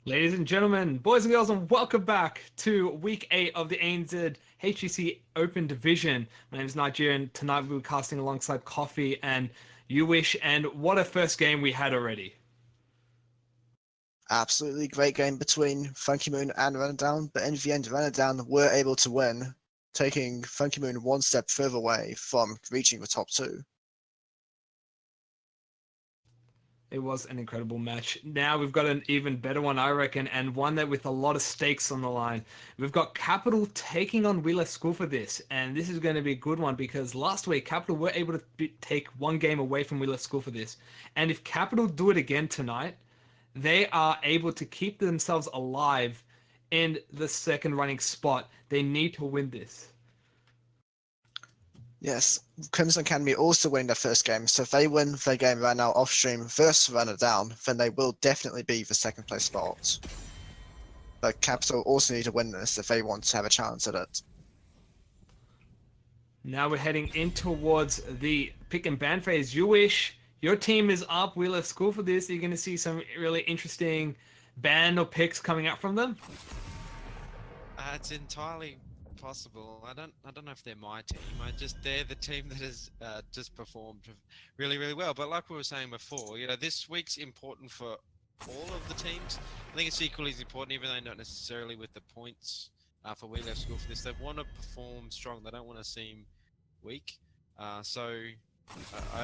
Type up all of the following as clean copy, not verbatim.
Ladies and gentlemen, boys and girls, and welcome back to week 8 of the ANZ HEC Open Division. My name is Nigeria, and tonight we'll be casting alongside Coffee and You Wish. And what a first game we had already! Absolutely great game between Funky Moon and Rundown, but in the end, Rundown were able to win, taking Funky Moon one step further away from reaching the top two. It was an incredible match. Now we've got an even better one, I reckon, and one that with a lot of stakes on the line. We've got Capital taking on We Left School for this, and this is going to be a good one because last week Capital were able to take one game away from We Left School for this, and if Capital do it again tonight, they are able to keep themselves alive in the second running spot. They need to win this. Yes, Crimson Academy also winning their first game, so if they win their game right now off stream versus Rundown, then they will definitely be the second place spot. But Capital also need to win this if they want to have a chance at it. Now we're heading in towards the pick and ban phase. You wish your team is up. We left school for this. You're going to see some really interesting ban or picks coming out from them. It's entirely possible. I don't know if they're my team. They're the team that has just performed really, really well. But like we were saying before, this week's important for all of the teams. I think it's equally as important, even though not necessarily with the points for We Left School for this. They want to perform strong. They don't want to seem weak. I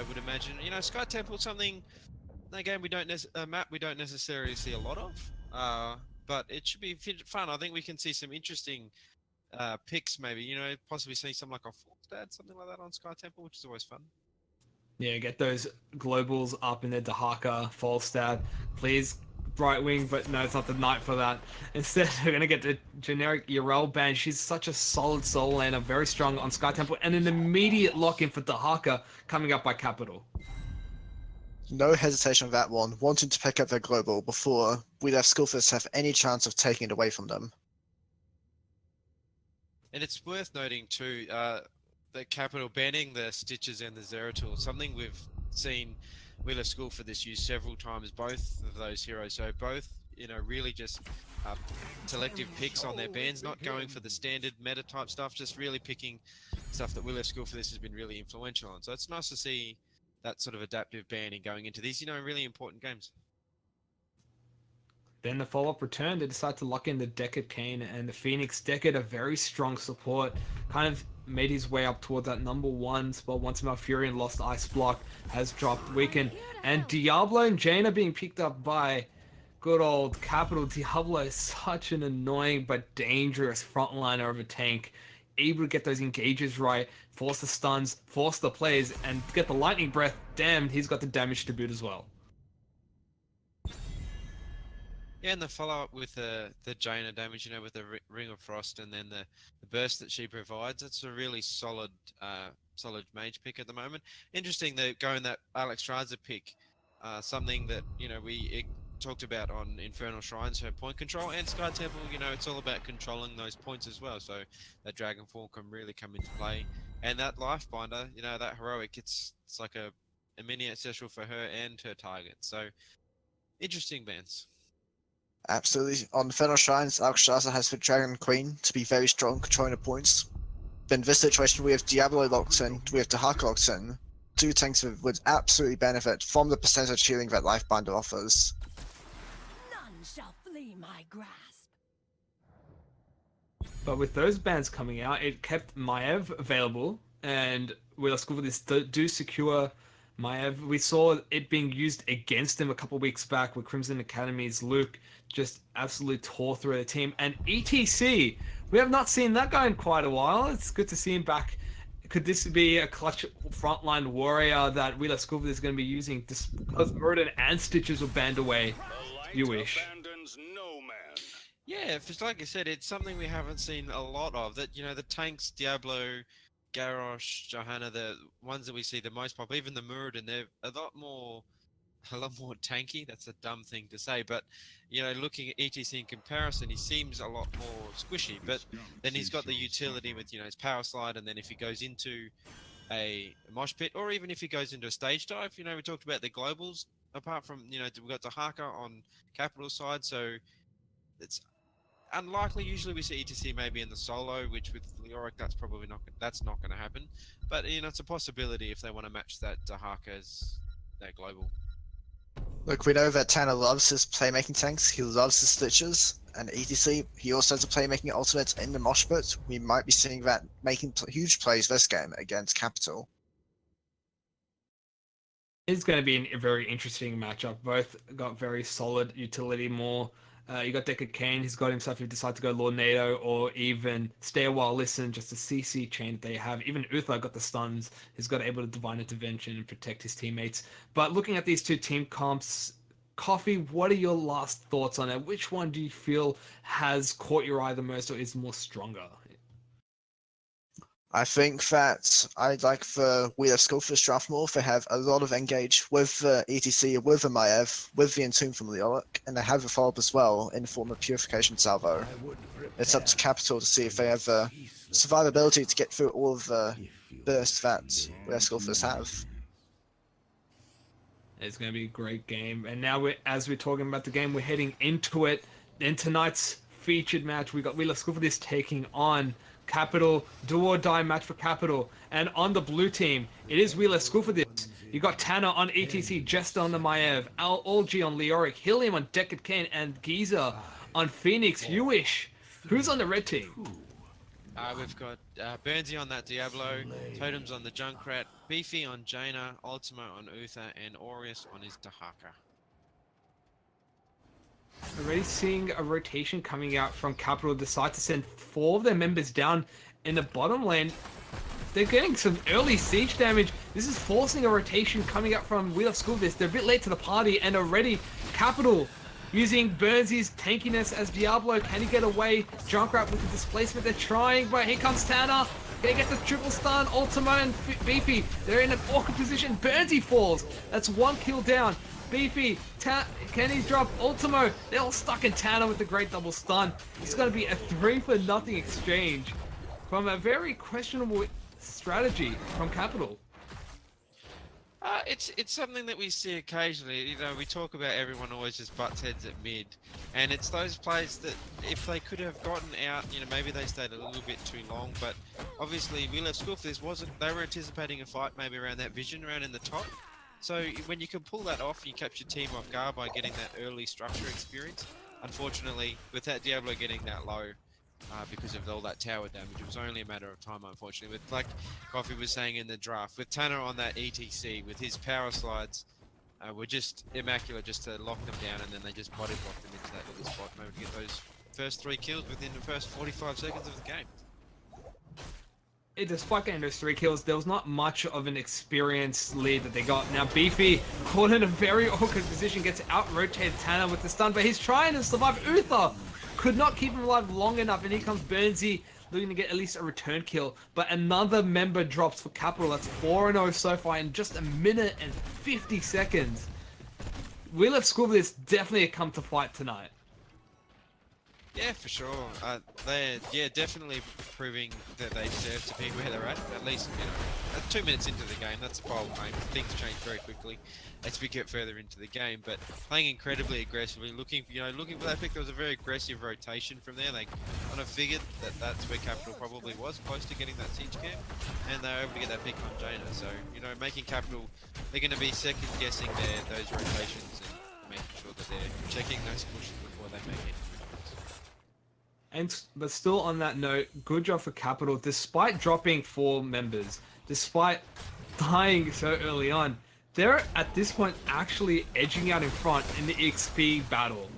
would imagine, Sky Temple something. Again, a map we don't necessarily see a lot of. But it should be fun. I think we can see some interesting picks, maybe. Possibly see something like a Forstad, something like that on Sky Temple, which is always fun. Yeah, get those globals up in the Dahaka, Falstad. Please, Bright Wing, but no, it's not the night for that. Instead, we're going to get the generic Yarel band. She's such a solid soul laner, very strong on Sky Temple, and an immediate lock-in for Dahaka coming up by Capital. No hesitation on that one, wanting to pick up their global before We Left School for this have any chance of taking it away from them. And it's worth noting too, the Capital banning the Stitches and the Zeratul, something we've seen We Left School for this use several times, both of those heroes. So both, really just selective picks on their bans, not going for the standard meta type stuff, just really picking stuff that We Left School for this has been really influential on. So it's nice to see that sort of adaptive banning going into these, really important games. Then the follow-up return, they decide to lock in the Deckard Kane, and the Phoenix Deckard, a very strong support, kind of made his way up towards that number 1 spot once Malfurion lost Ice Block, has dropped Weaken, and Diablo and Jaina being picked up by good old Capital. Diablo is such an annoying but dangerous frontliner of a tank, able to get those engages right, force the stuns, force the plays, and get the lightning breath. Damn, he's got the damage to boot as well. Yeah, and the follow-up with the Jaina damage, with the Ring of Frost and then the burst that she provides, it's a really solid mage pick at the moment. Interesting that going that Alex Straza pick, something that, we talked about on Infernal Shrines, her point control, and Sky Temple, it's all about controlling those points as well, so that Dragonfall can really come into play. And that Lifebinder, that heroic, it's like a mini ancestral for her and her target, so interesting bans. Absolutely. On Infernal Shrines, Alexstrasza has the Dragon Queen to be very strong, controlling the points. But in this situation, we have Diablo locked in, we have Dahaka locked in. Two tanks would absolutely benefit from the percentage healing that Lifebinder offers. None shall flee my grasp. But with those bans coming out, it kept Maev available, and We Left School for this do secure Maev. We saw it being used against him a couple weeks back with Crimson Academy's Luke just absolutely tore through the team. And ETC, we have not seen that guy in quite a while. It's good to see him back. Could this be a clutch frontline warrior that We Left School for this is going to be using because Murden and Stitches were banned away? You wish. Yeah, if it's like I said, it's something we haven't seen a lot of. That the tanks, Diablo, Garrosh, Johanna, the ones that we see the most pop, even the Muradin, they're a lot more tanky. That's a dumb thing to say, but looking at ETC in comparison, he seems a lot more squishy. But then he's got the utility with his power slide, and then if he goes into a mosh pit, or even if he goes into a stage dive, we talked about the globals. Apart from we've got Dahaka on Capital side, so it's unlikely. Usually we see ETC maybe in the solo, which with Leoric that's not going to happen. But it's a possibility if they want to match that Dahaka's that global. Look, we know that Tanner loves his playmaking tanks, he loves his Stitches, and ETC, he also has a playmaking ultimate in the Mosh Pit. We might be seeing that making huge plays this game against Capital. It's going to be a very interesting matchup. Both got very solid utility more. You got Deckard Kane, he's got himself, if he decide to go Lord NATO or even Stay a While Listen, just a CC chain that they have. Even Uther got the stuns, he's got able to Divine Intervention and protect his teammates. But looking at these two team comps, Coffee, what are your last thoughts on it? Which one do you feel has caught your eye the most or is more stronger? I think that I'd like the Wheel of Skullfish draft more. They have a lot of engage with the ETC, with the Maiev, with the Entomb from Leoric, and they have a follow-up as well in the form of Purification Salvo. It's up to Capital to see if they have the survivability to get through all of the bursts that Wheel of Skullfish have. It's going to be a great game. And now, as we're talking about the game, we're heading into it. In tonight's featured match, we got Wheel of Skullfish taking on Capital, do or die match for Capital. And on the blue team, it is Wheel of Skullfish. You got Tanner on ETC, Jester on the Maiev, Algi on Leoric, Helium on Deckard Kane, and Giza on Phoenix. Hewish. Who's on the red team? We've got Burnsy on that Diablo, Totems on the Junkrat, Beefy on Jaina, Ultimo on Uther, and Aureus on his Dahaka. Already seeing a rotation coming out from Capital, decide to send 4 of their members down in the bottom lane. They're getting some early siege damage. This is forcing a rotation coming out from Wheel of Skullfish. They're a bit late to the party, and already Capital using Burnsy's tankiness as Diablo. Can he get away? Junkrat with the displacement. They're trying, but here comes Tanner. They get the triple stun. Ultimo and Beefy, they're in an awkward position. Burnsy falls. That's 1 kill down. Beefy, can he drop Ultimo? They're all stuck in Tanner with the great double stun. It's going to be a 3-for-0 exchange from a very questionable strategy from Capital. It's something that we see occasionally. We talk about everyone always just butts heads at mid, and it's those plays that if they could have gotten out, maybe they stayed a little bit too long. But obviously, Wheel of Skullfish they were anticipating a fight maybe around that vision around in the top. So when you can pull that off, you catch your team off guard by getting that early structure experience. Unfortunately, with that Diablo getting that low, because of all that tower damage, it was only a matter of time, unfortunately. But like Coffee was saying in the draft, with Tanner on that ETC, with his power slides, were just immaculate just to lock them down, and then they just body blocked them into that little spot, maybe to get those first 3 kills within the first 45 seconds of the game. Despite getting those 3 kills, there was not much of an experienced lead that they got. Now Beefy, caught in a very awkward position, gets out-rotated Tanner with the stun, but he's trying to survive. Uther could not keep him alive long enough, and here comes Burnsy, looking to get at least a return kill. But another member drops for Capital. That's 4-0 so far in just 1 minute and 50 seconds. Wheel of Skullfish definitely a come to fight tonight. Yeah, for sure. They're definitely proving that they deserve to be where they're at least, 2 minutes into the game. That's a bold game. Things change very quickly as we get further into the game. But playing incredibly aggressively, looking for that pick. There was a very aggressive rotation from there. They kind of figured that that's where Capital probably was, close to getting that siege camp, and they were able to get that pick on Jaina. So making Capital, they're going to be second guessing those rotations and making sure that they're checking those pushes before they make it. But still on that note, good job for Capital. Despite dropping 4 members, despite dying so early on, they're at this point actually edging out in front in the XP battle.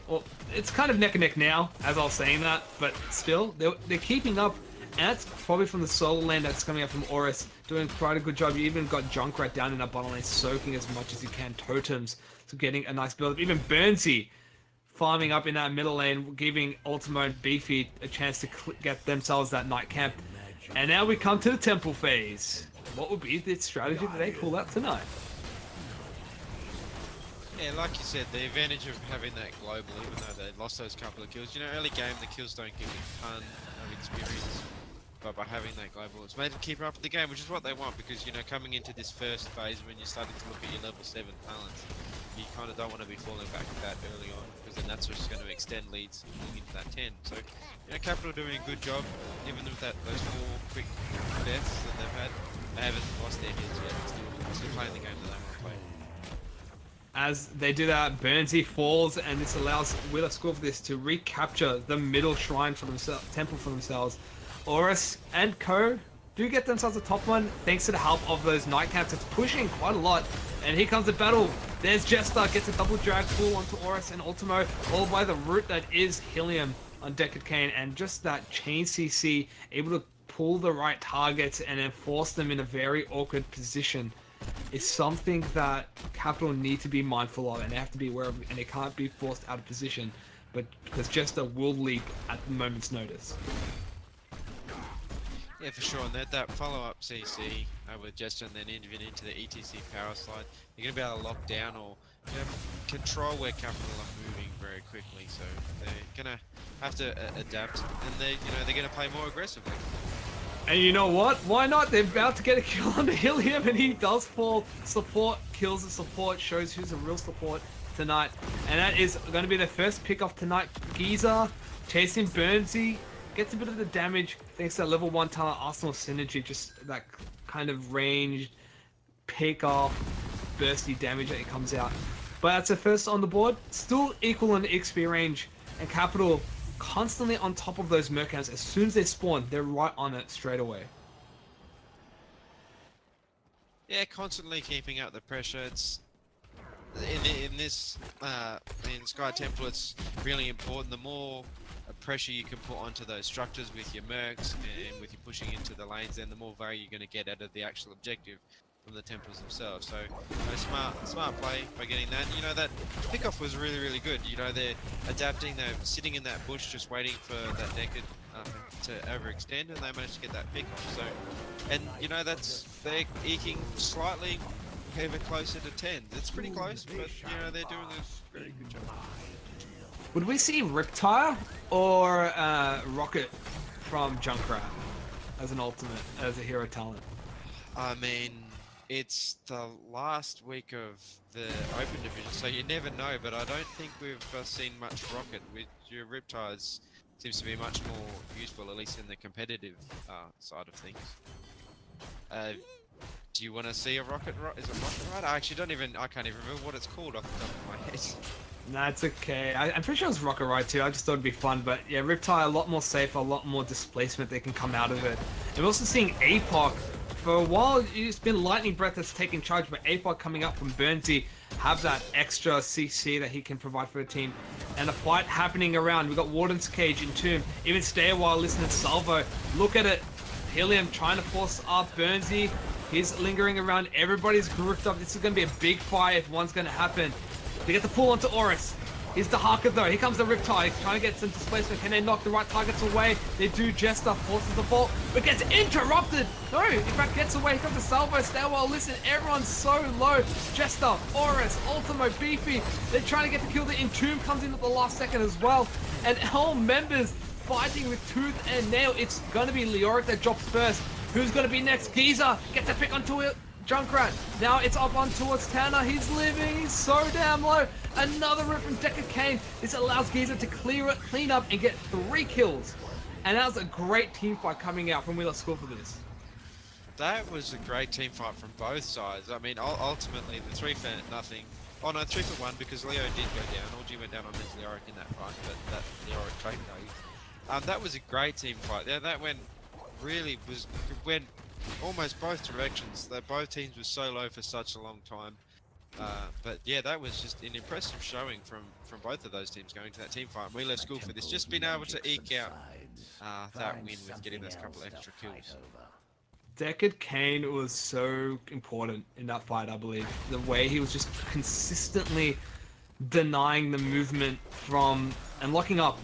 Well, it's kind of neck and neck now, as I was saying that, but still, they're keeping up. And that's probably from the solo lane that's coming up from Aureus, doing quite a good job. You even got Junkrat down in that bottom lane, soaking as much as you can totems, so getting a nice build up. Even Burnsy farming up in that middle lane, giving Ultimo and Beefy a chance to get themselves that night camp. And now we come to the temple phase. What would be the strategy that they pull out tonight? Yeah, like you said, the advantage of having that global, even though they lost those couple of kills, early game the kills don't give a ton of experience, but by having that global, it's made them keep up with the game, which is what they want, because coming into this first phase when you're starting to look at your level 7 talents, you kind of don't want to be falling back that early on, because then that's just going to extend leads into that 10. So, you know, Capital doing a good job, even with those 4 quick deaths that they've had. They haven't lost their heads yet. Still playing the game that they want to play. As they do that, Burnsy falls, and this allows Wheeler School for this to recapture the middle shrine for themselves, temple for themselves. Oris and Co do get themselves a top one thanks to the help of those Nightcaps. It's pushing quite a lot, and here comes the battle. There's Jester, gets a double drag pull onto Oris and Ultimo, followed by the root that is Helium on Deckard Cain, and just that chain CC, able to pull the right targets and then force them in a very awkward position, is something that Capital need to be mindful of, and they have to be aware of, and they can't be forced out of position, but because Jester will leap at the moment's notice. Yeah, for sure. And that follow-up CC with Jester and then even into the ETC power slide, you're going to be able to lock down or control where Capital are moving very quickly. So they're going to have to adapt, and they're going to play more aggressively. And you know what? Why not? They're about to get a kill on Helium, and he does fall. Support kills the support, shows who's a real support tonight. And that is going to be the first pick off tonight. Giza chasing Burnsy, gets a bit of the damage thanks to that level 1 talent Arsenal synergy, just that kind of ranged pick off bursty damage that it comes out. But that's the first on the board, still equal in XP range, and Capital constantly on top of those Mercams. As soon as they spawn, they're right on it straight away. Yeah, constantly keeping up the pressure. It's in Sky Temple, it's really important. The more pressure you can put onto those structures with your mercs and with you pushing into the lanes, then the more value you're going to get out of the actual objective from the temples themselves. So, smart play by getting that. You know, that pickoff was really, really good. You know, they're adapting. They're sitting in that bush, just waiting for that Deckard to overextend, and they managed to get that pickoff. So, and you know, they're eking slightly ever closer to 10. It's pretty close, but you know, they're doing a really good job. Would we see Riptire or Rocket from Junkrat as an ultimate, as a hero talent? I mean, it's the last week of the Open Division, so you never know, but I don't think we've seen much Rocket. With your Riptires seems to be much more useful, at least in the competitive side of things. Do you want to see a Rocket Ride? Is it Rocket Ride? I can't even remember what it's called off the top of my head. Nah, it's okay. I'm pretty sure it's Rocket Ride too. I just thought it'd be fun. But yeah, Riptide, a lot more safe, a lot more displacement that can come out of it. And we're also seeing APOC. For a while, it's been Lightning Breath that's taking charge, but APOC coming up from Burnsy have that extra CC that he can provide for the team. And a fight happening around. We've got Warden's Cage, Entomb, even Stay a While, Listen and Salvo. Look at it. Helium trying to force up Burnsy. He's lingering around. Everybody's grouped up. This is going to be a big fight if one's going to happen. They get the pull onto Oris. Here's the Harker though. Here comes the Riptide, trying to get some displacement. Can they knock the right targets away? They do. Jester forces the vault, but gets interrupted. No, in fact gets away. Here comes the Salvo. Stay a While, Listen. Everyone's so low. Jester, Oris, Ultimo, Beefy. They're trying to get the kill. The Entomb comes in at the last second as well. And all members fighting with tooth and nail. It's going to be Leoric that drops first. Who's going to be next? Giza gets a pick onto it. Junkrat. Now it's up on towards Tanner. He's living. He's so damn low. Another rip from Deckard Cain. This allows Giza to clean up and get 3 kills. And that was a great team fight coming out from Wheeler School for this. That was a great team fight from both sides. I mean, ultimately, the 3 for nothing. Oh no, 3 for 1 because Leo did go down. OG went down on his Leoric in that fight, but that Leoric trade though. That was a great team fight. Yeah, that went almost both directions. Both teams were so low for such a long time. But yeah, that was just an impressive showing from both of those teams going to that team fight. We left school for this, just being able to eke out that win with getting those couple extra kills. Deckard Cain was so important in that fight, I believe. The way he was just consistently denying the movement from and locking up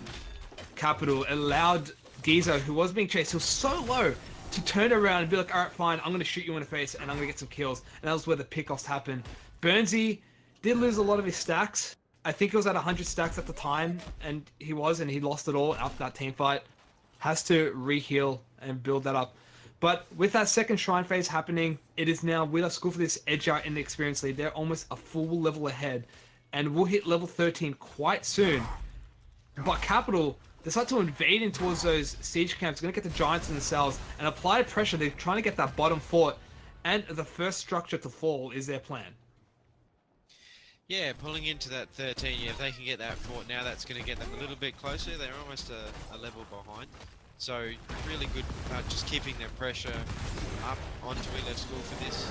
Capital allowed Giza, who was being chased, he was so low, to turn around and be like, alright fine, I'm going to shoot you in the face and I'm going to get some kills. And that was where the pickoffs happened. Burnsy did lose a lot of his stacks. I think it was at 100 stacks at the time, and he lost it all after that team fight. Has to re-heal and build that up. But with that second shrine phase happening, it is now We Love School for this edge out in the experience lead. They're almost a full level ahead, and we'll hit level 13 quite soon. But Capital decide to invade in towards those siege camps. Going to get the Giants in the cells and apply pressure. They're trying to get that bottom fort, and the first structure to fall is their plan. Yeah, pulling into that 13, yeah, if they can get that fort now, that's going to get them a little bit closer. They're almost a level behind. So, really good just keeping their pressure up onto We Love School for this.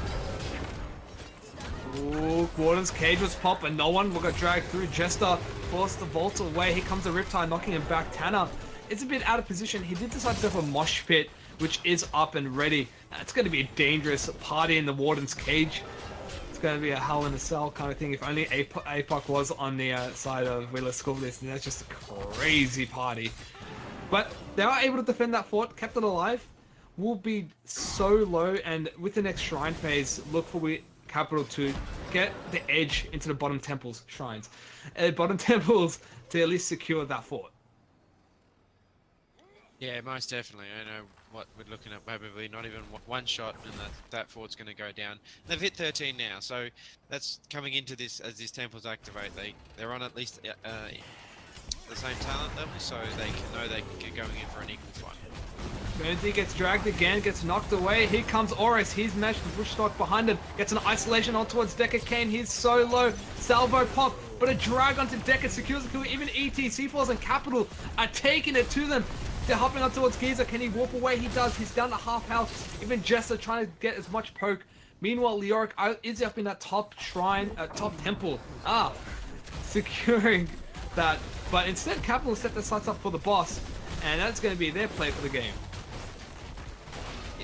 Ooh, Gordon's cage was popped, and no one will get dragged through. Jester forced the vault away. Here comes the Riptide knocking him back. Tanner, it's a bit out of position. He did decide to have a mosh pit, which is up and ready. It's going to be a dangerous party in the Warden's cage. It's going to be a hell in a cell kind of thing. If only APOC was on the side of We Love School for this, then that's just a crazy party. But they are able to defend that fort, kept it alive. Will be so low, and with the next shrine phase, look for Capital to get the edge into the bottom temples, shrines, bottom temples to at least secure that fort. Yeah, most definitely. I know what we're looking at, probably not even one shot, and that fort's going to go down. They've hit 13 now, so that's coming into this as these temples activate. They're on at least the same talent level, so they can get going in for an equal fight. Guernsey gets dragged again, gets knocked away. Here comes Oris. He's matched the Bush Stock behind him. Gets an isolation on towards Deckard Kane. He's so low. Salvo pop, but a drag onto Deckard secures the kill. Even ET, C4s, and Capital are taking it to them. They're hopping up towards Giza. Can he warp away? He does. He's down to half health. Even Jester trying to get as much poke. Meanwhile, Leoric is up in that top shrine, top temple. Securing that. But instead, Capital set their sights up for the boss, and that's going to be their play for the game.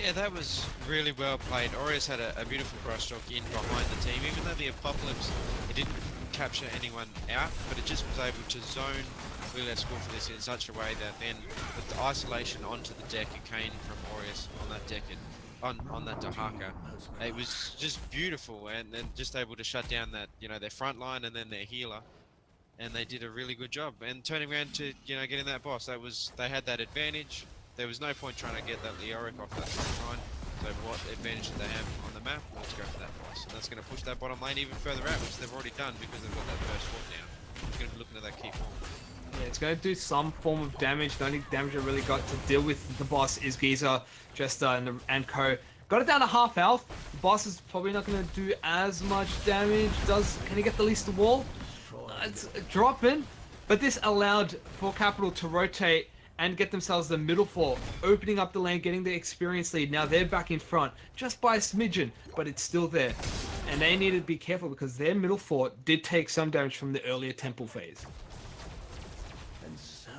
Yeah, that was really well played. Aureus had a beautiful brushstroke in behind the team, even though the Apocalypse, it didn't capture anyone out, but it just was able to zone We Love School for this in such a way that then with the isolation onto the deck it came from Aureus on that deck on that Dahaka. It was just beautiful, and then just able to shut down that, their front line and then their healer. And they did a really good job. And turning around to, getting that boss, they had that advantage. There was no point trying to get that Leoric off that front line. So what advantage did they have on the map? Let's go for that boss. And that's going to push that bottom lane even further out, which they've already done because they've got that first fort down. It's going to be looking at that key form. Yeah, it's going to do some form of damage. The only damage I really got to deal with the boss is Giza, Jester, and Co. Got it down to half health. The boss is probably not going to do as much damage. Can he get the least wall? It's dropping, but this allowed for Capital to rotate and get themselves the middle fort, opening up the lane, getting the experience lead. Now they're back in front, just by a smidgen, but it's still there. And they need to be careful because their middle fort did take some damage from the earlier temple phase. And so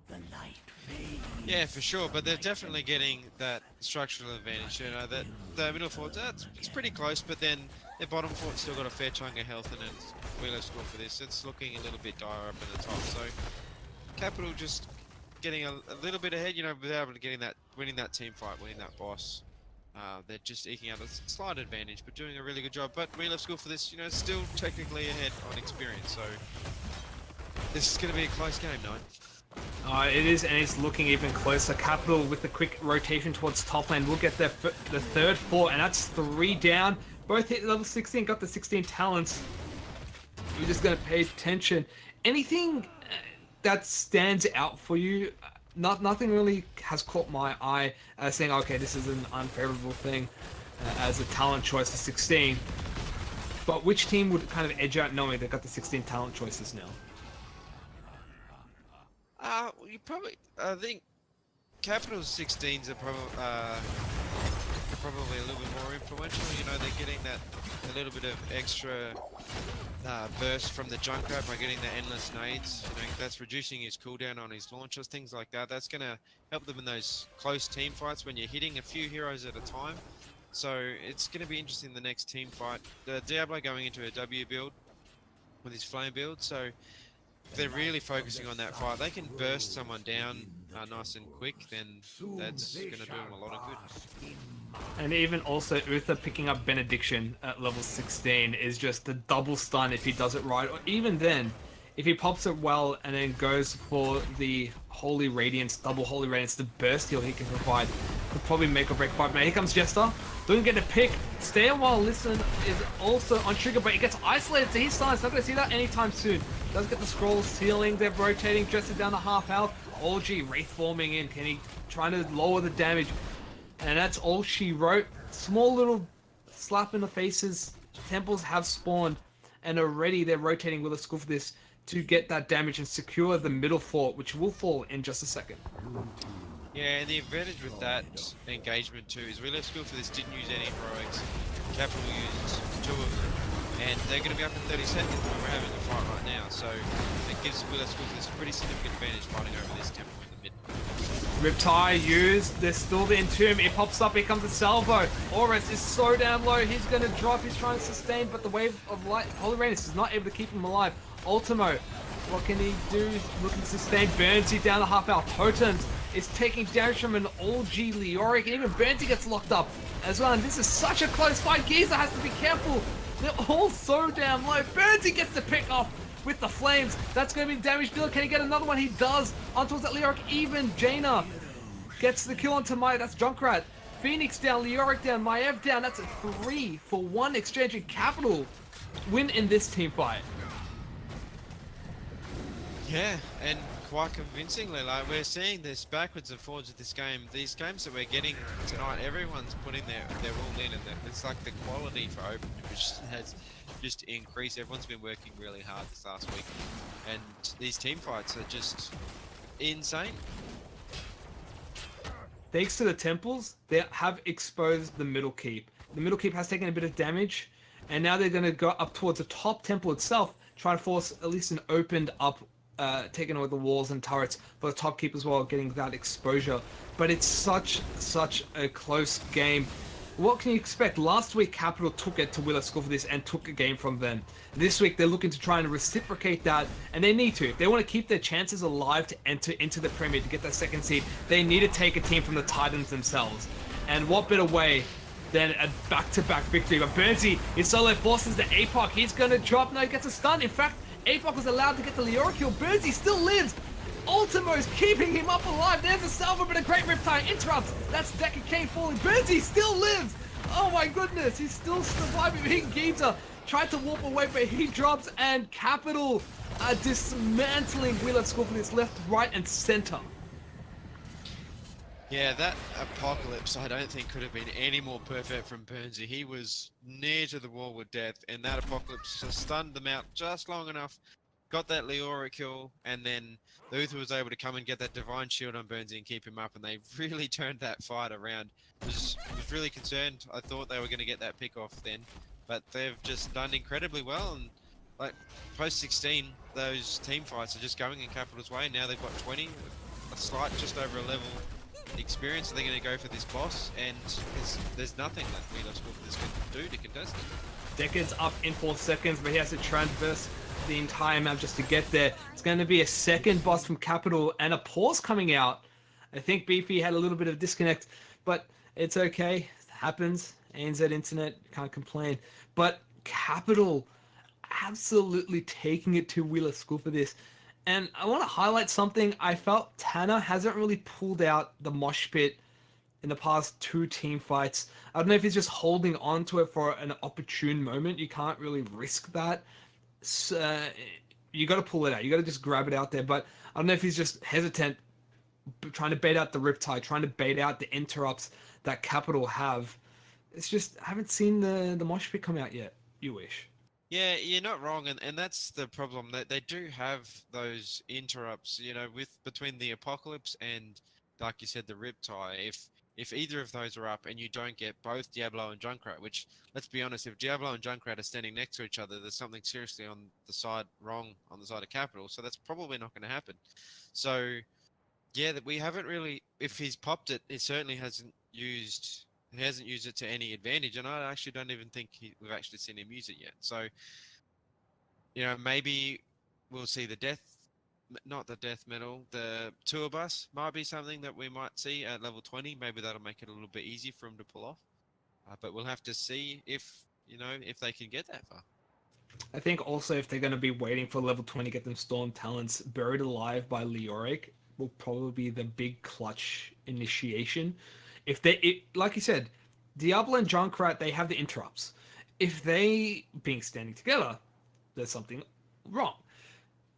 the night fades. Yeah, for sure, but they're definitely getting that structural advantage. That the middle fort, it's pretty close, but then their bottom fort's still got a fair chunk of health, and it's We Love School for this. It's looking a little bit dire up at the top. So Capital just getting a little bit ahead, without winning that team fight, winning that boss. They're just eking out a slight advantage, but doing a really good job. But We Love School for this, still technically ahead on experience. So this is going to be a close game, Nine. It is, and it's looking even closer. Capital with the quick rotation towards top lane will get the third fort, and that's 3 down. Both hit level 16, got the 16 talents. We're just going to pay attention. Anything that stands out for you? Nothing really has caught my eye as saying, okay, this is an unfavorable thing as a talent choice for 16. But which team would kind of edge out knowing they've got the 16 talent choices now? I think Capital's 16s are probably a little bit more influential. They're getting a little bit of extra burst from the Junkrat by getting the endless nades. That's reducing his cooldown on his launchers, things like that. That's going to help them in those close team fights when you're hitting a few heroes at a time. So it's going to be interesting the next team fight. The Diablo going into a W build with his flame build, so if they're really focusing on that fight, they can burst someone down nice and quick, then that's going to do them a lot of good. And even also Uther picking up Benediction at level 16 is just a double stun if he does it right. Or even then, if he pops it well and then goes for the Holy Radiance, double Holy Radiance, the burst heal he can provide, could probably make or break fight. Now here comes Jester. Doesn't get a pick. Stay a while, listen is also on trigger, but he gets isolated, so he's not going to see that anytime soon. Does get the scroll sealing, they're rotating, Jester down to half health. OG Wraith forming in, can he trying to lower the damage? And that's all she wrote. Small little slap in the faces. Temples have spawned, and already they're rotating with a school for this to get that damage and secure the middle fort, which will fall in just a second. Yeah, and the advantage with that engagement too is Wheeler School for this didn't use any heroics. Capital used 2 of them. And they're going to be up in 30 seconds when we're having a fight right now. So it gives Wheeler School for this a pretty significant advantage fighting over this temple in the mid. Riptide used, there's still the Entomb, it pops up, here comes a salvo. Horus is so down low, he's going to drop, he's trying to sustain, but the wave of light, Polyranus is not able to keep him alive. Ultimo, what can he do? He's looking to sustain. Burnsy down to half health. Totems is taking damage from an OG Leoric, and even Burnsy gets locked up as well, and this is such a close fight. Giza has to be careful. They're all so damn low. Burnsy gets the pick off with the flames. That's going to be damage dealer. Can he get another one? He does. On towards that Leoric. Even Jaina gets the kill onto Maya. That's Junkrat. Phoenix down. Leoric down. Maiev down. That's a 3-for-1 exchange in Capital. Win in this team fight. Yeah, and quite convincingly. Like, we're seeing this backwards and forwards with this game. These games that we're getting tonight, everyone's putting their all in, and it's like the quality for Open Division has just increased. Everyone's been working really hard this last week, and these team fights are just insane. Thanks to the temples, they have exposed the middle keep. The middle keep has taken a bit of damage, and now they're going to go up towards the top temple itself, trying to force at least an opened up, taking away the walls and turrets for the top keep as well, getting that exposure. But it's such a close game. What can you expect? Last week, Capital took it to Wheeler School for this and took a game from them. This week, they're looking to try and reciprocate that, and they need to. If they want to keep their chances alive to enter into the Premier to get that second seed, they need to take a team from the Titans themselves. And what better way than a back-to-back victory? But Burnsy, his solo forces the APOC. He's going to drop. No, he gets a stun. In fact, APOC was allowed to get the Leoric kill. Burnsy still lives. Ultimo's keeping him up alive. There's a salvo, but a great Riptide interrupts. That's Decker Kane falling. Burnsy still lives. Oh my goodness, he's still surviving. Giza tried to warp away, but he drops, and Capital are dismantling Wheeler School for this left, right, and center. Yeah, that apocalypse I don't think could have been any more perfect from Burnsy. He was near to the wall with death, and that apocalypse just stunned them out just long enough, got that Leora kill, and then Luther was able to come and get that Divine Shield on Burnsy and keep him up, and they really turned that fight around. Was really concerned. I thought they were going to get that pick off then, but they've just done incredibly well, and like post 16, those team fights are just going in Capital's way. Now they've got 20, a slight just over a level experience, so they're going to go for this boss, and there's nothing that Wheeler School for this can do to contest it. Decades up in 4 seconds, but he has to traverse the entire map just to get there. It's going to be a second boss from Capital and a pause coming out. I think Beefy had a little bit of disconnect, but it's okay. It happens. ANZ internet, can't complain. But Capital absolutely taking it to Wheeler School for this. And I want to highlight something. I felt Tanner hasn't really pulled out the mosh pit in the past 2 team fights. I don't know if he's just holding on to it for an opportune moment. You can't really risk that. So, you got to pull it out. You got to just grab it out there. But I don't know if he's just hesitant, trying to bait out the Riptide, trying to bait out the interrupts that Capital have. It's just, I haven't seen the mosh pit come out yet. You wish. Yeah, you're not wrong, and that's the problem. That they do have those interrupts, you know, between the Apocalypse and, like you said, the Riptide. If either of those are up and you don't get both Diablo and Junkrat, which, let's be honest, if Diablo and Junkrat are standing next to each other, there's something seriously wrong on the side of Capital, so that's probably not going to happen. So, yeah, that we haven't really, if he's popped it, it certainly hasn't used it to any advantage, and I actually don't even think we've actually seen him use it yet. So, you know, maybe we'll see the death metal, the tour bus might be something that we might see at level 20. Maybe that'll make it a little bit easier for him to pull off. But we'll have to see if they can get that far. I think also if they're going to be waiting for level 20 to get them Storm Talents, Buried Alive by Leoric will probably be the big clutch initiation. Like you said, Diablo and Junkrat, they have the interrupts. If they being standing together, there's something wrong.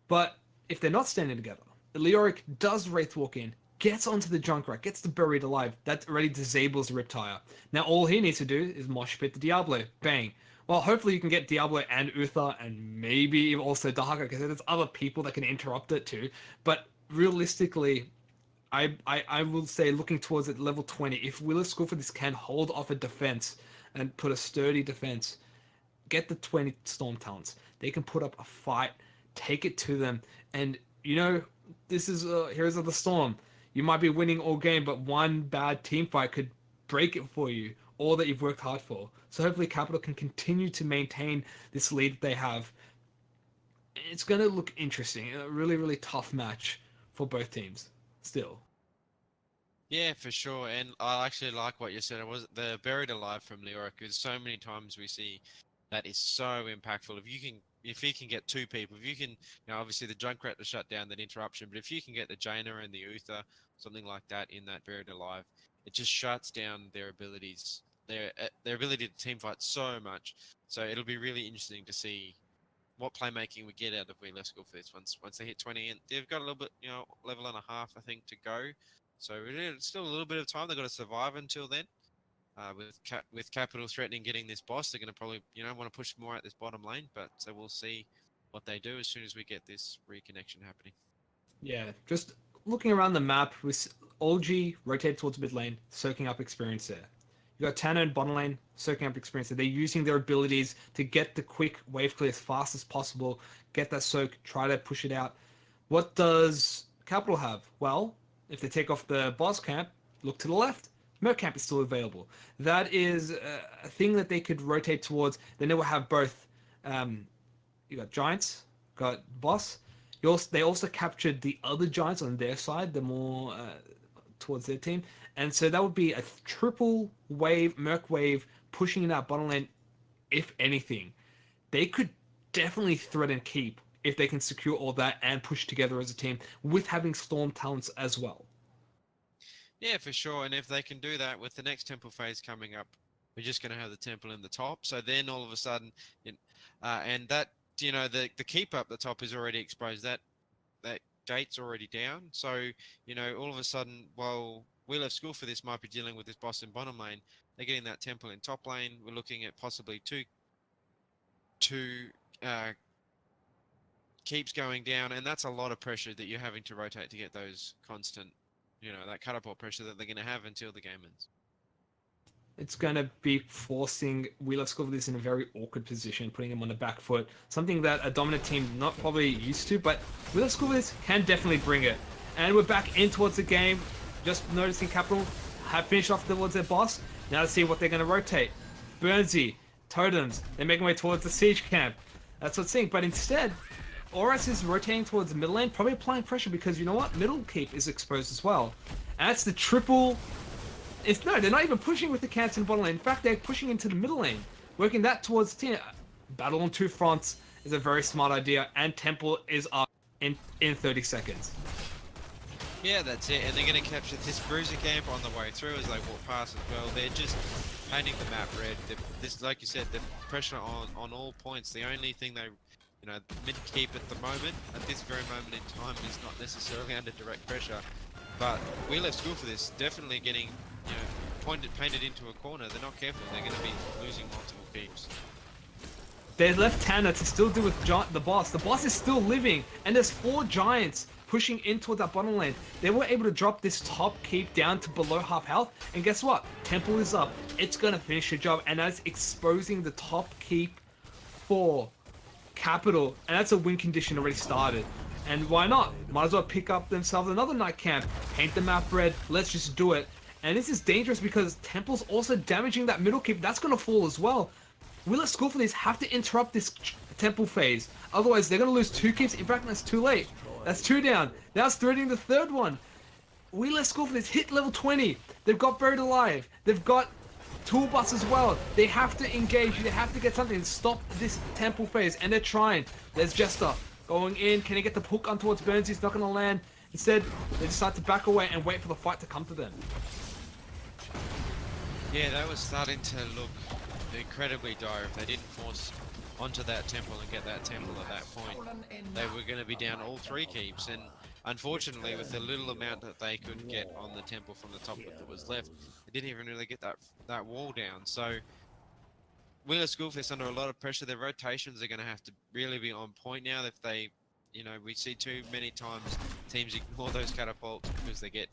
But if they're not standing together, Leoric does Wraith Walk in, gets onto the Junkrat, gets the Buried Alive. That already disables the Riptire. Now all he needs to do is Mosh Pit the Diablo. Bang. Well, hopefully you can get Diablo and Uther and maybe also Dahaka, because there's other people that can interrupt it too. But realistically, I will say, looking towards at level 20, if Willis School for this can hold off a defense and put a sturdy defense, get the 20 Storm Talents. They can put up a fight, take it to them, and this is Heroes of the Storm. You might be winning all game, but one bad team fight could break it for you, all that you've worked hard for. So hopefully Capital can continue to maintain this lead that they have. It's going to look interesting. A really, really tough match for both teams still. Yeah, for sure. And I actually like what you said. It was the Buried Alive from Leoric, because so many times we see that is so impactful. If he can get two people, if you can, obviously the Junkrat to shut down that interruption, but if you can get the Jaina and the Uther, something like that in that Buried Alive, it just shuts down their abilities, their ability to team fight so much. So it'll be really interesting to see what playmaking we get out of We Left School for this once they hit 20, and they've got a little bit, level and a half I think to go. So it's still a little bit of time. They've got to survive until then. With Capital threatening getting this boss, they're going to probably want to push more at this bottom lane. But so we'll see what they do as soon as we get this reconnection happening. Yeah, just looking around the map with OG rotated towards mid lane, soaking up experience there. You got Tana in bottom lane, soaking up experience there. They're using their abilities to get the quick wave clear as fast as possible, get that soak, try to push it out. What does Capital have? Well, if they take off the boss camp, look to the left. Merc camp is still available. That is a thing that they could rotate towards. Then they will have both. You got Giants, got boss. They also captured the other Giants on their side, the more towards their team. And so that would be a triple wave, Merc wave, pushing in that bottom lane. If anything, they could definitely threaten keep if they can secure all that and push together as a team with having Storm Talents as well. Yeah, for sure. And if they can do that with the next temple phase coming up, we're just going to have the temple in the top. So then all of a sudden, and that, the keep up the top is already exposed. That gate's already down. So, all of a sudden, while We Left School for this might be dealing with this boss in bottom lane, they're getting that temple in top lane. We're looking at possibly two keeps going down, and that's a lot of pressure that you're having to rotate to get those constant, that catapult pressure that they're going to have until the game ends. It's going to be forcing We Left School for this in a very awkward position, putting them on the back foot. Something that a dominant team not probably used to, but We Left School for this can definitely bring it. And we're back in towards the game. Just noticing Capital have finished off towards their boss. Now to see what they're going to rotate. Burnsy, Totems, they're making way towards the siege camp. That's what's seeing. But instead, Oras is rotating towards the middle lane, probably applying pressure because you know what? Middle keep is exposed as well. And that's the triple. No, they're not even pushing with the cans in the bottom lane. In fact, they're pushing into the middle lane, working that towards the team. Battle on two fronts is a very smart idea, and Temple is up in 30 seconds. Yeah, that's it. And they're going to capture this bruiser camp on the way through as they walk past as well. They're just painting the map red. This, like you said, the pressure on all points. The only thing they, mid keep at the moment, at this very moment in time, is not necessarily under direct pressure. But We Left School for this, definitely getting, painted into a corner. They're not careful. They're going to be losing multiple keeps. They left Tanner to still deal with the boss. The boss is still living, and there's 4 Giants pushing in toward that bottom lane. They were able to drop this top keep down to below half health, and guess what? Temple is up. It's gonna finish the job, and that's exposing the top keep for Capital, and that's a win condition already started. And why not? Might as well pick up themselves another night camp, paint the map red, let's just do it. And this is dangerous because Temple's also damaging that middle keep. That's gonna fall as well. We Left School for these have to interrupt this Temple phase. Otherwise, they're gonna lose 2 keeps. In fact, that's too late. That's 2 down. Now it's threatening the 3rd one. We Left School for this hit level 20. They've got Buried Alive. They've got Toolbus as well. They have to engage. They have to get something to stop this Temple phase. And they're trying. There's Jester going in. Can he get the hook on towards Burns? He's not going to land. Instead, they decide to back away and wait for the fight to come to them. Yeah, that was starting to look incredibly dire. If they didn't force onto that temple and get that temple at that point, they were going to be down all 3 keeps. And unfortunately, with the little amount that they could get on the temple from the top that was left, they didn't even really get that wall down. So Wheeler Schoolfist under a lot of pressure. Their rotations are going to have to really be on point now. If they, we see too many times teams ignore those catapults because they get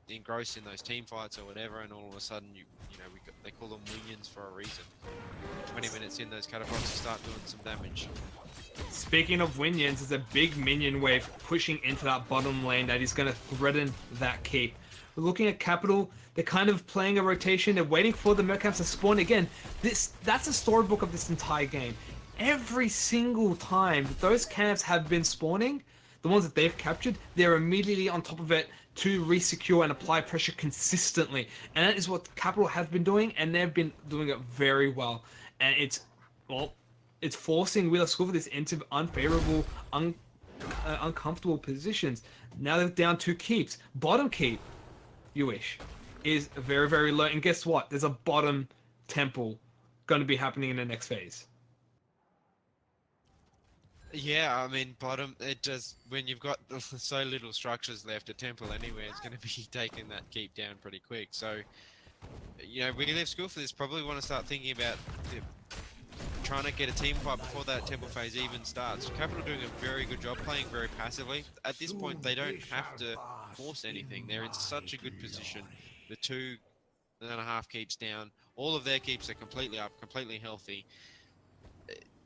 engrossed in those team fights or whatever, and all of a sudden they call them minions for a reason. 20 minutes in, those catapults start doing some damage. Speaking of minions, there's a big minion wave pushing into that bottom lane that is going to threaten that keep. We're looking at Capital. They're kind of playing a rotation. They're waiting for the Mercamps to spawn again. That's the storybook of this entire game. Every single time those camps have been spawning, the ones that they've captured, they're immediately on top of it to re-secure and apply pressure consistently. And that is what Capital have been doing, and they've been doing it very well. And it's forcing Wheeler Schoolfist into unfavorable, uncomfortable positions. Now they're down 2 keeps. Bottom keep, you wish, is very, very low. And guess what? There's a bottom temple going to be happening in the next phase. Yeah, I mean, bottom, it just, when you've got so little structures left, a temple anywhere is going to be taking that keep down pretty quick. So, we leave school for this, probably want to start thinking about trying to get a team fight before that temple phase even starts. Capital doing a very good job playing very passively. At this point, they don't have to force anything. They're in such a good position. The 2.5 keeps down. All of their keeps are completely up, completely healthy.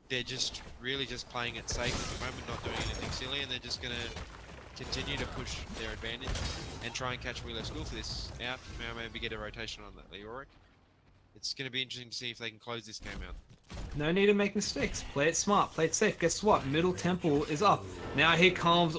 They're just really just playing it safe at the moment, not doing anything silly, and they're just going to continue to push their advantage and try and catch Wheeler School for this out. Maybe get a rotation on that Leoric. It's going to be interesting to see if they can close this game out. No need to make mistakes. Play it smart. Play it safe. Guess what? Middle temple is up. Now here comes,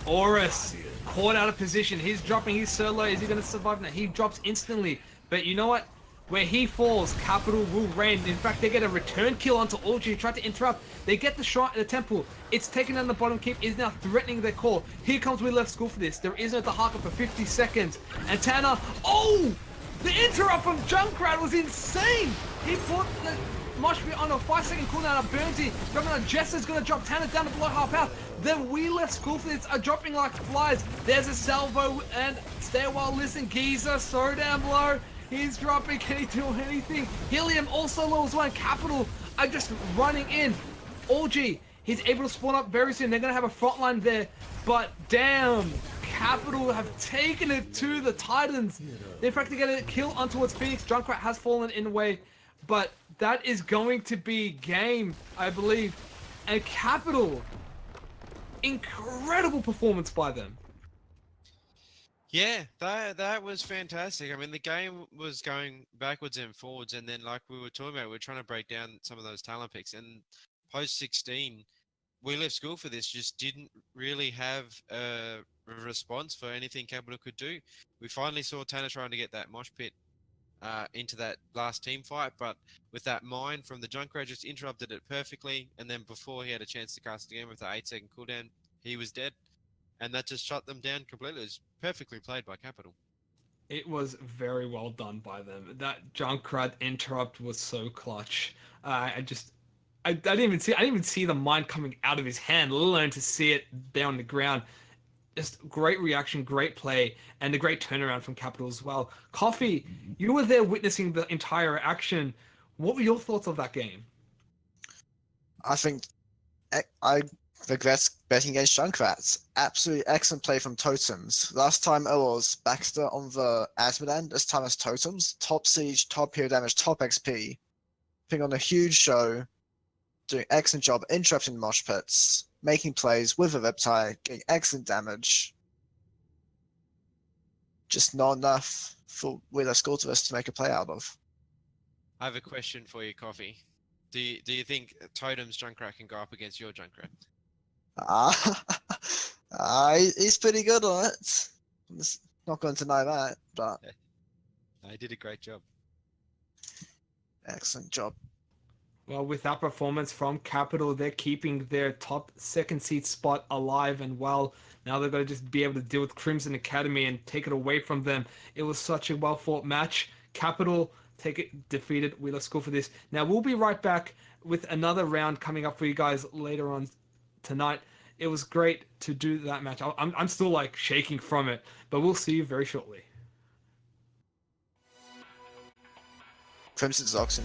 Horus. Caught out of position. He's dropping his solo. Is he going to survive now? He drops instantly. But you know what? Where he falls, Capital will reign. In fact, they get a return kill onto Orgy. Tried to interrupt. They get the shot at the temple. It's taken down the bottom keep. Is now threatening their core. Here comes We Left School for this. There is no Dahaka for 50 seconds. And Tanner, the interrupt from Junkrat was insane. He put the mosh pit on a 5-second cooldown of Burnsy. Governor Jester's going to drop Tanner down to below half health. The We Left School for this are dropping like flies. There's a salvo and stay a while. Listen, Geezer so down below. He's dropping. Can he do anything? Helium also low as well. Capital are just running in. Orgy, he's able to spawn up very soon. They're going to have a front line there. But damn, Capital have taken it to the Titans. They're in fact to get a kill on towards Phoenix. Junkrat has fallen in the way. But that is going to be game, I believe. And Capital, incredible performance by them. Yeah, that was fantastic. I mean, the game was going backwards and forwards, and then like we were talking about, we are trying to break down some of those talent picks. And post 16, We Left School for this just didn't really have a response for anything Capital could do. We finally saw Tanner trying to get that mosh pit into that last team fight, but with that mine from the Junkrat just interrupted it perfectly. And then before he had a chance to cast again with the 8-second cooldown, he was dead. And that just shut them down completely. It was perfectly played by Capital. It was very well done by them. That Junkrat interrupt was so clutch. I didn't even see the mine coming out of his hand, let alone to see it down the ground. Just great reaction, great play, and a great turnaround from Capital as well. Coffee, you were there witnessing the entire action. What were your thoughts of that game? I think I regret betting against Junkrats. Absolutely excellent play from Totems. Last time it was Baxter on the admin end. This time it's Totems. Top siege, top hero damage, top XP. Putting on a huge show. Doing excellent job interrupting the mosh pits. Making plays with a Riptide. Getting excellent damage. Just not enough for Wheeler Schoolfist to make a play out of. I have a question for you, Coffee. Do you think Totem's Junkrat can go up against your Junkrat? He's pretty good on it. I'm just not going to deny that, but He did a great job. Excellent job. Well, with that performance from Capital, they're keeping their top second seed spot alive and well. Now they're going to just be able to deal with Crimson Academy and take it away from them. It was such a well-fought match. Capital defeated Wheeler School for this. Now we'll be right back with another round coming up for you guys later on tonight. It was great to do that match. I'm still like shaking from it, but we'll see you very shortly. Crimson's Oxen.